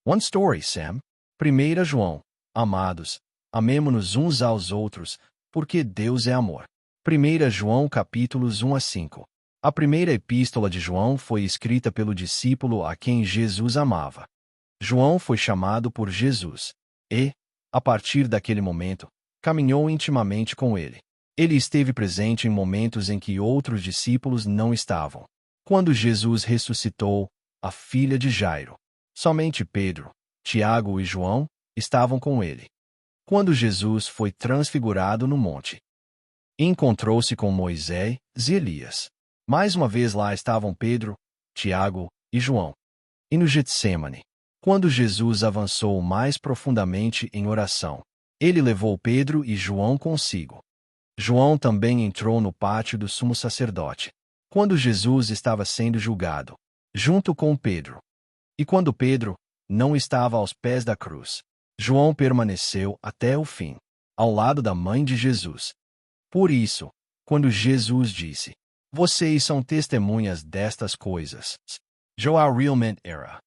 One story, Sam. 1 João. Amados, amemo-nos uns aos outros, porque Deus é amor. 1 João capítulos 1 a 5. A primeira epístola de João foi escrita pelo discípulo a quem Jesus amava. João foi chamado por Jesus e, a partir daquele momento, caminhou intimamente com ele. Ele esteve presente em momentos em que outros discípulos não estavam. Quando Jesus ressuscitou a filha de Jairo, somente Pedro, Tiago e João estavam com ele. Quando Jesus foi transfigurado no monte, encontrou-se com Moisés e Elias. Mais uma vez lá estavam Pedro, Tiago e João. E no Getsêmani, quando Jesus avançou mais profundamente em oração, ele levou Pedro e João consigo. João também entrou no pátio do sumo sacerdote, quando Jesus estava sendo julgado, junto com Pedro. E quando Pedro não estava aos pés da cruz, João permaneceu até o fim, ao lado da mãe de Jesus. Por isso, quando Jesus disse: "Vocês são testemunhas destas coisas", João realmente era.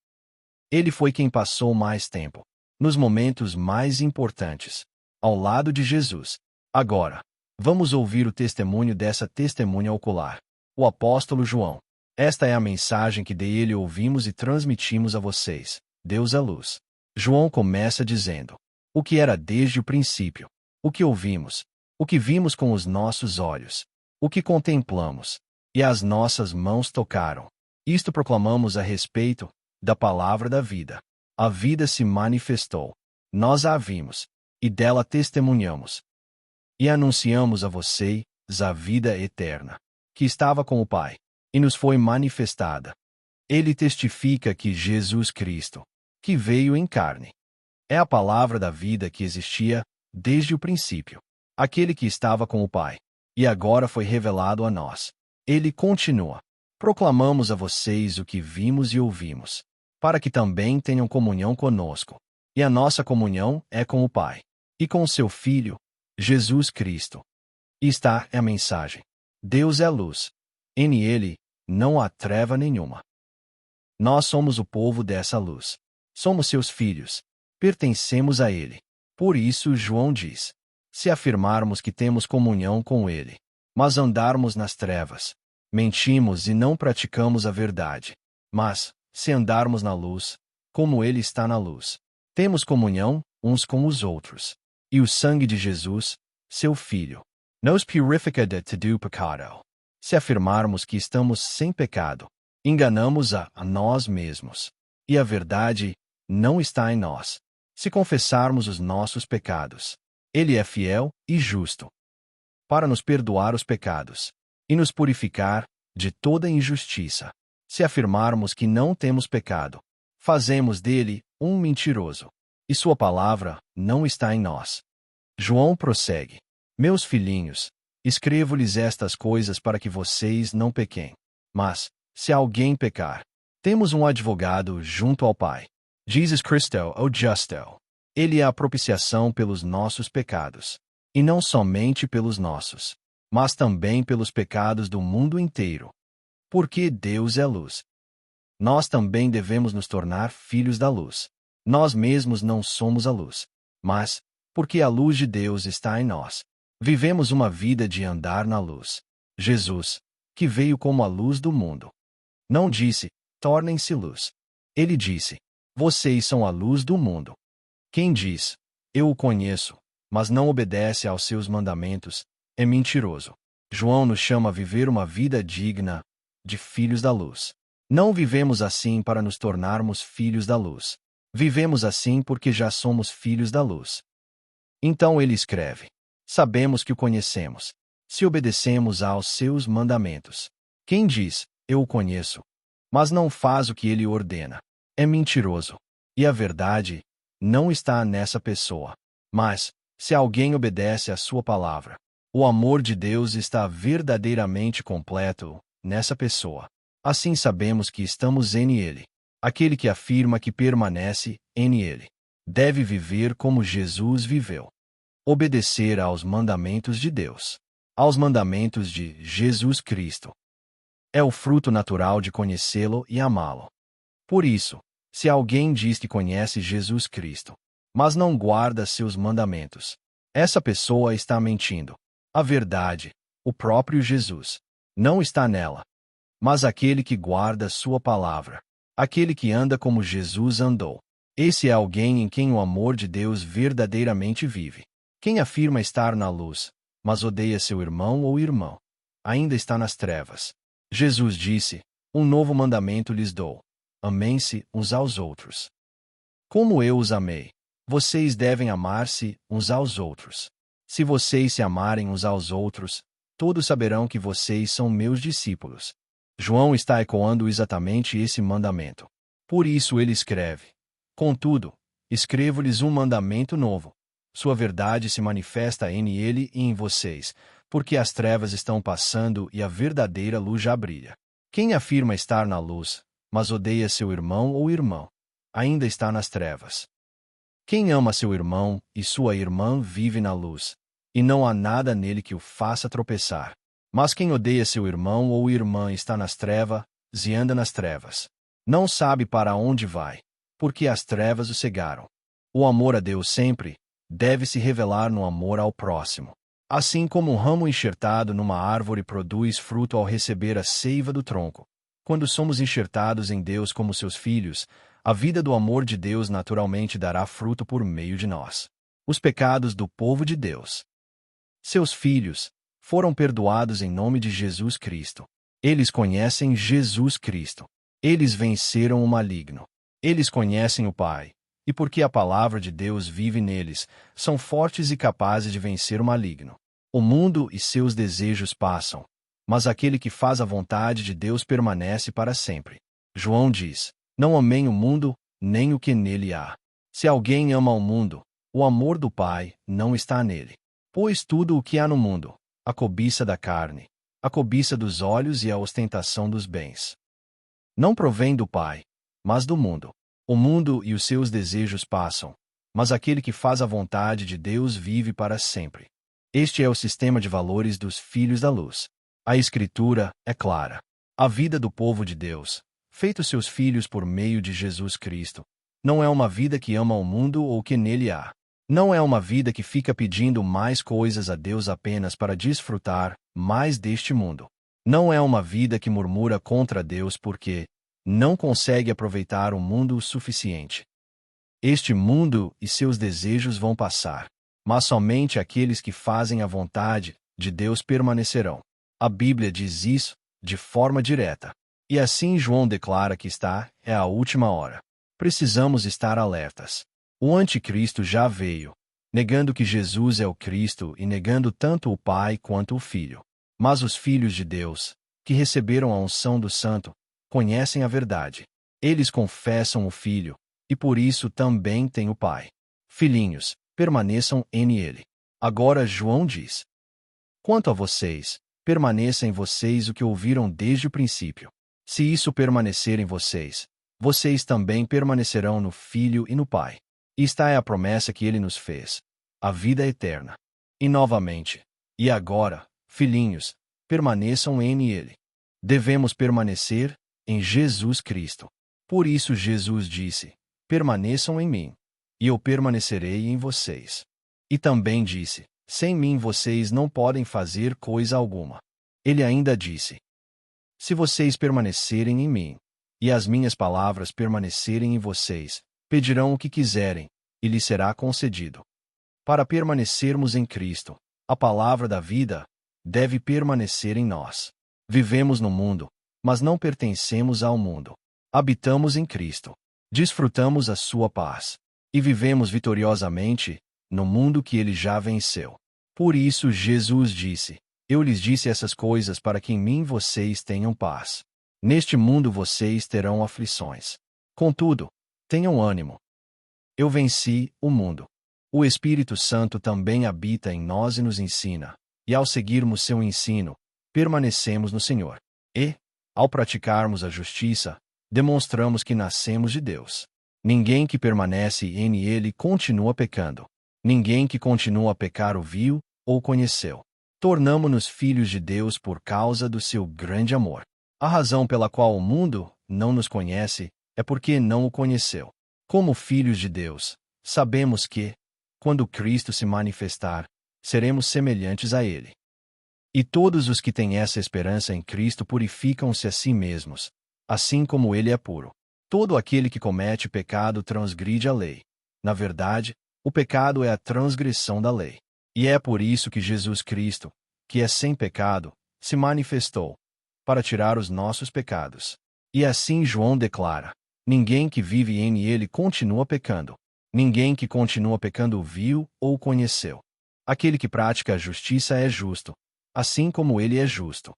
Ele foi quem passou mais tempo, nos momentos mais importantes, ao lado de Jesus. Agora, vamos ouvir o testemunho dessa testemunha ocular, o apóstolo João. Esta é a mensagem que dele ouvimos e transmitimos a vocês. Deus é luz. João começa dizendo: o que era desde o princípio, o que ouvimos, o que vimos com os nossos olhos, o que contemplamos, e as nossas mãos tocaram. Isto proclamamos a respeito da palavra da vida. A vida se manifestou. Nós a vimos, e dela testemunhamos. E anunciamos a vocês a vida eterna, que estava com o Pai, e nos foi manifestada. Ele testifica que Jesus Cristo, que veio em carne, é a palavra da vida que existia desde o princípio, aquele que estava com o Pai, e agora foi revelado a nós. Ele continua: proclamamos a vocês o que vimos e ouvimos, para que também tenham comunhão conosco. E a nossa comunhão é com o Pai, e com seu Filho, Jesus Cristo. E esta é a mensagem. Deus é luz. Em ele não há treva nenhuma. Nós somos o povo dessa luz. Somos seus filhos. Pertencemos a ele. Por isso João diz: se afirmarmos que temos comunhão com ele, mas andarmos nas trevas, mentimos e não praticamos a verdade. Mas, se andarmos na luz, como ele está na luz, temos comunhão uns com os outros. E o sangue de Jesus, seu Filho, nos purifica de todo pecado. Se afirmarmos que estamos sem pecado, enganamos a nós mesmos, e a verdade não está em nós. Se confessarmos os nossos pecados, ele é fiel e justo para nos perdoar os pecados e nos purificar de toda injustiça. Se afirmarmos que não temos pecado, fazemos dele um mentiroso, e sua palavra não está em nós. João prossegue: meus filhinhos, escrevo-lhes estas coisas para que vocês não pequem. Mas, se alguém pecar, temos um advogado junto ao Pai, Jesus Cristo, o Justo. Ele é a propiciação pelos nossos pecados, e não somente pelos nossos, mas também pelos pecados do mundo inteiro. Porque Deus é luz, nós também devemos nos tornar filhos da luz. Nós mesmos não somos a luz, mas, porque a luz de Deus está em nós, vivemos uma vida de andar na luz. Jesus, que veio como a luz do mundo, não disse: tornem-se luz. Ele disse: vocês são a luz do mundo. Quem diz: eu o conheço, mas não obedece aos seus mandamentos, é mentiroso. João nos chama a viver uma vida digna de filhos da luz. Não vivemos assim para nos tornarmos filhos da luz. Vivemos assim porque já somos filhos da luz. Então ele escreve: sabemos que o conhecemos, se obedecemos aos seus mandamentos. Quem diz: eu o conheço, mas não faz o que ele ordena, é mentiroso, e a verdade não está nessa pessoa. Mas, se alguém obedece à sua palavra, o amor de Deus está verdadeiramente completo nessa pessoa. Assim sabemos que estamos em ele. Aquele que afirma que permanece em ele deve viver como Jesus viveu. Obedecer aos mandamentos de Deus, aos mandamentos de Jesus Cristo, é o fruto natural de conhecê-lo e amá-lo. Por isso, Se alguém diz que conhece Jesus Cristo, mas não guarda seus mandamentos, essa pessoa está mentindo. A verdade, o próprio Jesus, não está nela. Mas aquele que guarda sua palavra, aquele que anda como Jesus andou, esse é alguém em quem o amor de Deus verdadeiramente vive. Quem afirma estar na luz, mas odeia seu irmão ou irmão, ainda está nas trevas. Jesus disse: um novo mandamento lhes dou: amem-se uns aos outros. Como eu os amei, vocês devem amar-se uns aos outros. Se vocês se amarem uns aos outros, todos saberão que vocês são meus discípulos. João está ecoando exatamente esse mandamento. Por isso ele escreve: contudo, escrevo-lhes um mandamento novo. Sua verdade se manifesta em ele e em vocês, porque as trevas estão passando e a verdadeira luz já brilha. Quem afirma estar na luz, mas odeia seu irmão ou irmão, ainda está nas trevas. Quem ama seu irmão e sua irmã vive na luz, e não há nada nele que o faça tropeçar. Mas quem odeia seu irmão ou irmã está nas trevas e anda nas trevas. Não sabe para onde vai, porque as trevas o cegaram. O amor a Deus sempre deve se revelar no amor ao próximo. Assim como um ramo enxertado numa árvore produz fruto ao receber a seiva do tronco. Quando somos enxertados em Deus como seus filhos, a vida do amor de Deus naturalmente dará fruto por meio de nós. Os pecados do povo de Deus, seus filhos, foram perdoados em nome de Jesus Cristo. Eles conhecem Jesus Cristo. Eles venceram o maligno. Eles conhecem o Pai, e porque a palavra de Deus vive neles, são fortes e capazes de vencer o maligno. O mundo e seus desejos passam, mas aquele que faz a vontade de Deus permanece para sempre. João diz: não amem o mundo, nem o que nele há. Se alguém ama o mundo, o amor do Pai não está nele. Pois tudo o que há no mundo, a cobiça da carne, a cobiça dos olhos e a ostentação dos bens, não provém do Pai, mas do mundo. O mundo e os seus desejos passam, mas aquele que faz a vontade de Deus vive para sempre. Este é o sistema de valores dos filhos da luz. A Escritura é clara. A vida do povo de Deus, feitos seus filhos por meio de Jesus Cristo, não é uma vida que ama o mundo ou que nele há. Não é uma vida que fica pedindo mais coisas a Deus apenas para desfrutar mais deste mundo. Não é uma vida que murmura contra Deus porque não consegue aproveitar o mundo o suficiente. Este mundo e seus desejos vão passar, mas somente aqueles que fazem a vontade de Deus permanecerão. A Bíblia diz isso de forma direta. E assim João declara que é a última hora. Precisamos estar alertas. O anticristo já veio, negando que Jesus é o Cristo e negando tanto o Pai quanto o Filho. Mas os filhos de Deus, que receberam a unção do Santo, conhecem a verdade. Eles confessam o Filho, e por isso também têm o Pai. Filhinhos, permaneçam em ele. Agora João diz: quanto a vocês, permaneça em vocês o que ouviram desde o princípio. Se isso permanecer em vocês, vocês também permanecerão no Filho e no Pai. Esta é a promessa que ele nos fez, a vida eterna. E novamente, e agora, filhinhos, permaneçam em ele. Devemos permanecer em Jesus Cristo. Por isso Jesus disse: permaneçam em mim, e eu permanecerei em vocês. E também disse: sem mim vocês não podem fazer coisa alguma. Ele ainda disse: se vocês permanecerem em mim, e as minhas palavras permanecerem em vocês, pedirão o que quiserem, e lhes será concedido. Para permanecermos em Cristo, a palavra da vida deve permanecer em nós. Vivemos no mundo, mas não pertencemos ao mundo. Habitamos em Cristo. Desfrutamos a sua paz. E vivemos vitoriosamente no mundo que ele já venceu. Por isso Jesus disse: eu lhes disse essas coisas para que em mim vocês tenham paz. Neste mundo vocês terão aflições. Contudo, tenham ânimo. Eu venci o mundo. O Espírito Santo também habita em nós e nos ensina, e ao seguirmos seu ensino, permanecemos no Senhor. E, ao praticarmos a justiça, demonstramos que nascemos de Deus. Ninguém que permanece em ele continua pecando. Ninguém que continua a pecar o viu ou conheceu. Tornamo-nos filhos de Deus por causa do seu grande amor. A razão pela qual o mundo não nos conhece é porque não o conheceu. Como filhos de Deus, sabemos que, quando Cristo se manifestar, seremos semelhantes a Ele. E todos os que têm essa esperança em Cristo purificam-se a si mesmos, assim como Ele é puro. Todo aquele que comete pecado transgride a lei. Na verdade, o pecado é a transgressão da lei. E é por isso que Jesus Cristo, que é sem pecado, se manifestou, para tirar os nossos pecados. E assim João declara: ninguém que vive em ele continua pecando. Ninguém que continua pecando o viu ou o conheceu. Aquele que pratica a justiça é justo, assim como ele é justo.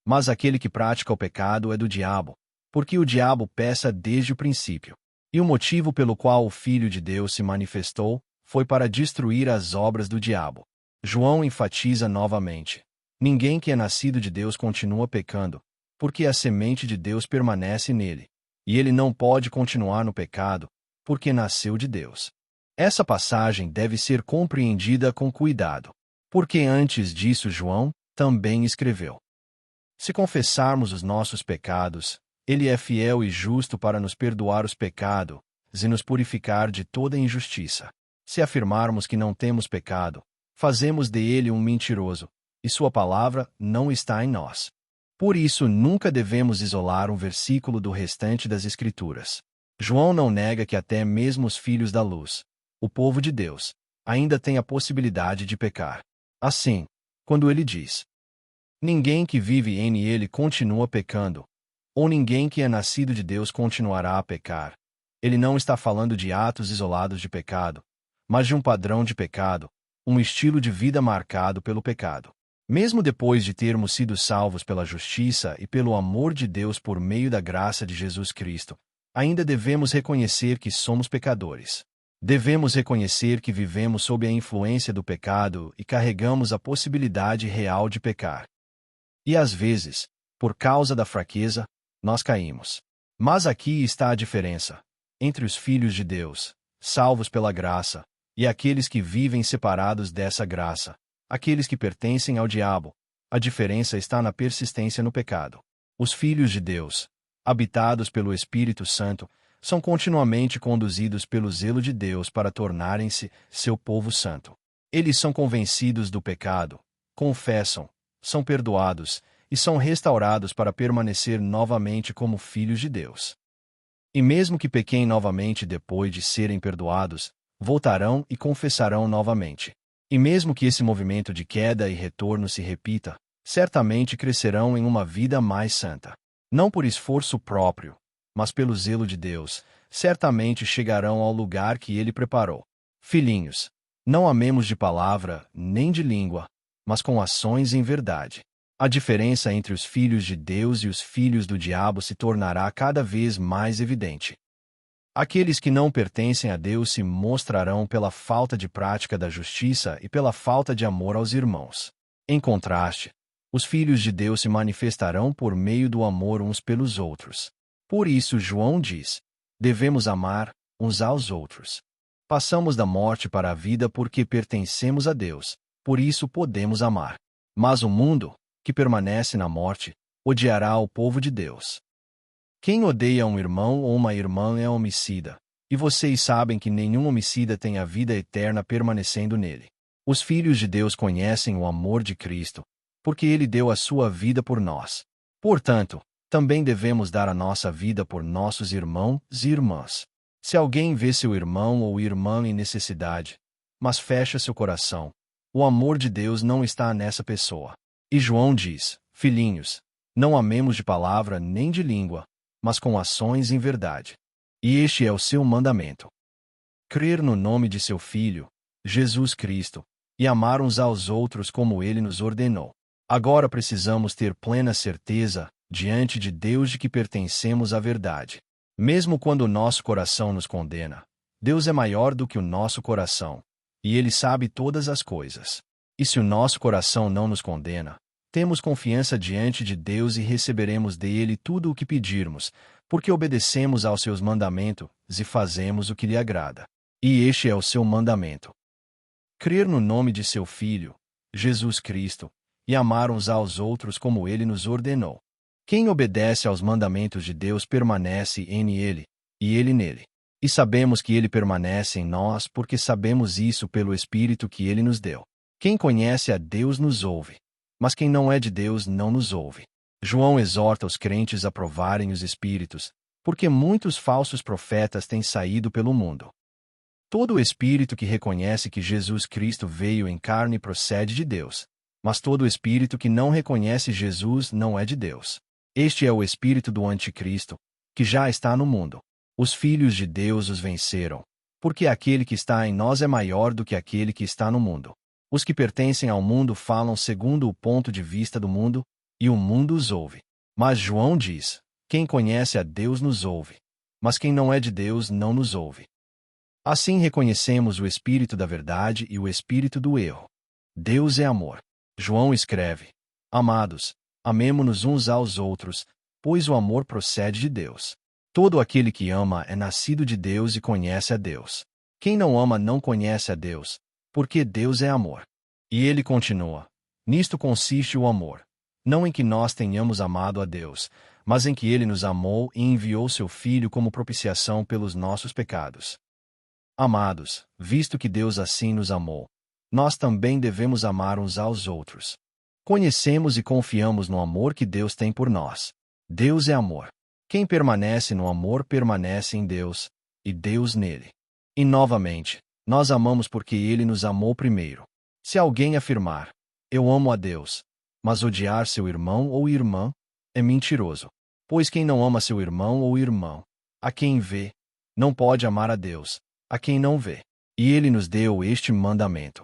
Mas aquele que pratica o pecado é do diabo, porque o diabo peca desde o princípio. E o motivo pelo qual o Filho de Deus se manifestou foi para destruir as obras do diabo. João enfatiza novamente: ninguém que é nascido de Deus continua pecando, porque a semente de Deus permanece nele, e ele não pode continuar no pecado, porque nasceu de Deus. Essa passagem deve ser compreendida com cuidado, porque antes disso João também escreveu: se confessarmos os nossos pecados, ele é fiel e justo para nos perdoar os pecados e nos purificar de toda injustiça. Se afirmarmos que não temos pecado, fazemos de ele um mentiroso, e sua palavra não está em nós. Por isso, nunca devemos isolar um versículo do restante das Escrituras. João não nega que até mesmo os filhos da luz, o povo de Deus, ainda têm a possibilidade de pecar. Assim, quando ele diz: ninguém que vive em ele continua pecando, ou ninguém que é nascido de Deus continuará a pecar, ele não está falando de atos isolados de pecado, mas de um padrão de pecado, um estilo de vida marcado pelo pecado. Mesmo depois de termos sido salvos pela justiça e pelo amor de Deus por meio da graça de Jesus Cristo, ainda devemos reconhecer que somos pecadores. Devemos reconhecer que vivemos sob a influência do pecado e carregamos a possibilidade real de pecar. E às vezes, por causa da fraqueza, nós caímos. Mas aqui está a diferença entre os filhos de Deus, salvos pela graça, e aqueles que vivem separados dessa graça, aqueles que pertencem ao diabo. A diferença está na persistência no pecado. Os filhos de Deus, habitados pelo Espírito Santo, são continuamente conduzidos pelo zelo de Deus para tornarem-se seu povo santo. Eles são convencidos do pecado, confessam, são perdoados e são restaurados para permanecer novamente como filhos de Deus. E mesmo que pequem novamente depois de serem perdoados, voltarão e confessarão novamente. E mesmo que esse movimento de queda e retorno se repita, certamente crescerão em uma vida mais santa. Não por esforço próprio, mas pelo zelo de Deus, certamente chegarão ao lugar que Ele preparou. Filhinhos, não amemos de palavra, nem de língua, mas com ações em verdade. A diferença entre os filhos de Deus e os filhos do diabo se tornará cada vez mais evidente. Aqueles que não pertencem a Deus se mostrarão pela falta de prática da justiça e pela falta de amor aos irmãos. Em contraste, os filhos de Deus se manifestarão por meio do amor uns pelos outros. Por isso João diz: devemos amar uns aos outros. Passamos da morte para a vida porque pertencemos a Deus, por isso podemos amar. Mas o mundo, que permanece na morte, odiará o povo de Deus. Quem odeia um irmão ou uma irmã é homicida, e vocês sabem que nenhum homicida tem a vida eterna permanecendo nele. Os filhos de Deus conhecem o amor de Cristo, porque ele deu a sua vida por nós. Portanto, também devemos dar a nossa vida por nossos irmãos e irmãs. Se alguém vê seu irmão ou irmã em necessidade, mas fecha seu coração, o amor de Deus não está nessa pessoa. E João diz: filhinhos, não amemos de palavra nem de língua, mas com ações em verdade. E este é o seu mandamento: crer no nome de seu Filho, Jesus Cristo, e amar uns aos outros como ele nos ordenou. Agora precisamos ter plena certeza, diante de Deus, de que pertencemos à verdade. Mesmo quando o nosso coração nos condena, Deus é maior do que o nosso coração, e Ele sabe todas as coisas. E se o nosso coração não nos condena, temos confiança diante de Deus e receberemos dele tudo o que pedirmos, porque obedecemos aos seus mandamentos e fazemos o que lhe agrada. E este é o seu mandamento: crer no nome de seu Filho, Jesus Cristo, e amar uns aos outros como ele nos ordenou. Quem obedece aos mandamentos de Deus permanece em ele, e ele nele. E sabemos que ele permanece em nós porque sabemos isso pelo Espírito que ele nos deu. Quem conhece a Deus nos ouve, mas quem não é de Deus não nos ouve. João exorta os crentes a provarem os Espíritos, porque muitos falsos profetas têm saído pelo mundo. Todo espírito que reconhece que Jesus Cristo veio em carne procede de Deus, mas todo espírito que não reconhece Jesus não é de Deus. Este é o espírito do Anticristo, que já está no mundo. Os filhos de Deus os venceram, porque aquele que está em nós é maior do que aquele que está no mundo. Os que pertencem ao mundo falam segundo o ponto de vista do mundo, e o mundo os ouve. Mas João diz: quem conhece a Deus nos ouve, mas quem não é de Deus não nos ouve. Assim reconhecemos o espírito da verdade e o espírito do erro. Deus é amor. João escreve: Amados, amemo-nos uns aos outros, pois o amor procede de Deus. Todo aquele que ama é nascido de Deus e conhece a Deus. Quem não ama não conhece a Deus, porque Deus é amor. E ele continua: nisto consiste o amor, não em que nós tenhamos amado a Deus, mas em que ele nos amou e enviou seu Filho como propiciação pelos nossos pecados. Amados, visto que Deus assim nos amou, nós também devemos amar uns aos outros. Conhecemos e confiamos no amor que Deus tem por nós. Deus é amor. Quem permanece no amor permanece em Deus, e Deus nele. E novamente, nós amamos porque ele nos amou primeiro. Se alguém afirmar: eu amo a Deus, mas odiar seu irmão ou irmã, é mentiroso. Pois quem não ama seu irmão ou irmã, a quem vê, não pode amar a Deus, a quem não vê. E ele nos deu este mandamento: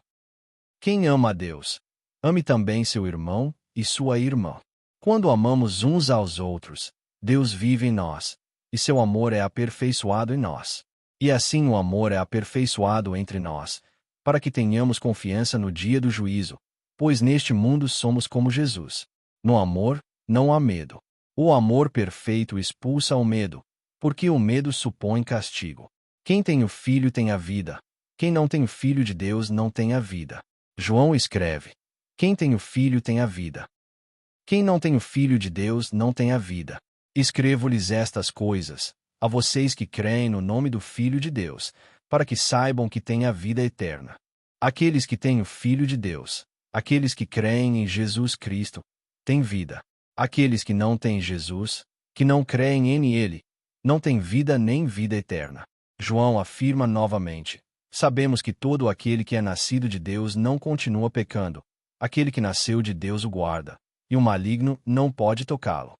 quem ama a Deus, ame também seu irmão e sua irmã. Quando amamos uns aos outros, Deus vive em nós, e seu amor é aperfeiçoado em nós. E assim o amor é aperfeiçoado entre nós, para que tenhamos confiança no dia do juízo, pois neste mundo somos como Jesus. No amor, não há medo. O amor perfeito expulsa o medo, porque o medo supõe castigo. Quem tem o Filho tem a vida. Quem não tem o Filho de Deus não tem a vida. João escreve: quem tem o Filho tem a vida. Quem não tem o Filho de Deus não tem a vida. Escrevo-lhes estas coisas, a vocês que creem no nome do Filho de Deus, para que saibam que têm a vida eterna. Aqueles que têm o Filho de Deus, aqueles que creem em Jesus Cristo, têm vida. Aqueles que não têm Jesus, que não creem em Ele, não têm vida nem vida eterna. João afirma novamente: sabemos que todo aquele que é nascido de Deus não continua pecando, aquele que nasceu de Deus o guarda, e o maligno não pode tocá-lo.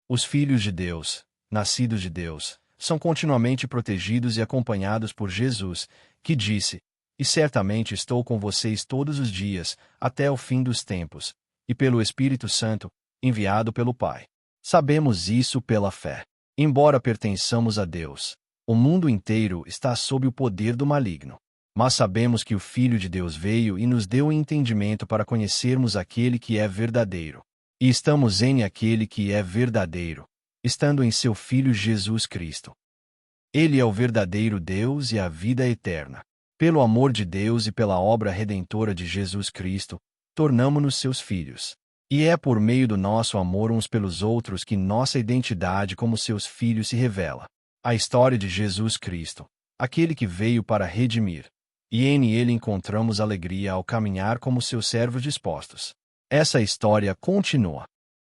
Os filhos de Deus, nascidos de Deus, são continuamente protegidos e acompanhados por Jesus, que disse: e certamente estou com vocês todos os dias, até o fim dos tempos, e pelo Espírito Santo, enviado pelo Pai. Sabemos isso pela fé. Embora pertençamos a Deus, o mundo inteiro está sob o poder do maligno. Mas sabemos que o Filho de Deus veio e nos deu entendimento para conhecermos aquele que é verdadeiro. E estamos em aquele que é verdadeiro, estando em seu Filho Jesus Cristo. Ele é o verdadeiro Deus e a vida eterna. Pelo amor de Deus e pela obra redentora de Jesus Cristo, tornamo-nos seus filhos. E é por meio do nosso amor uns pelos outros que nossa identidade como seus filhos se revela. A história de Jesus Cristo, aquele que veio para redimir. E em ele encontramos alegria ao caminhar como seus servos dispostos. Essa história continua.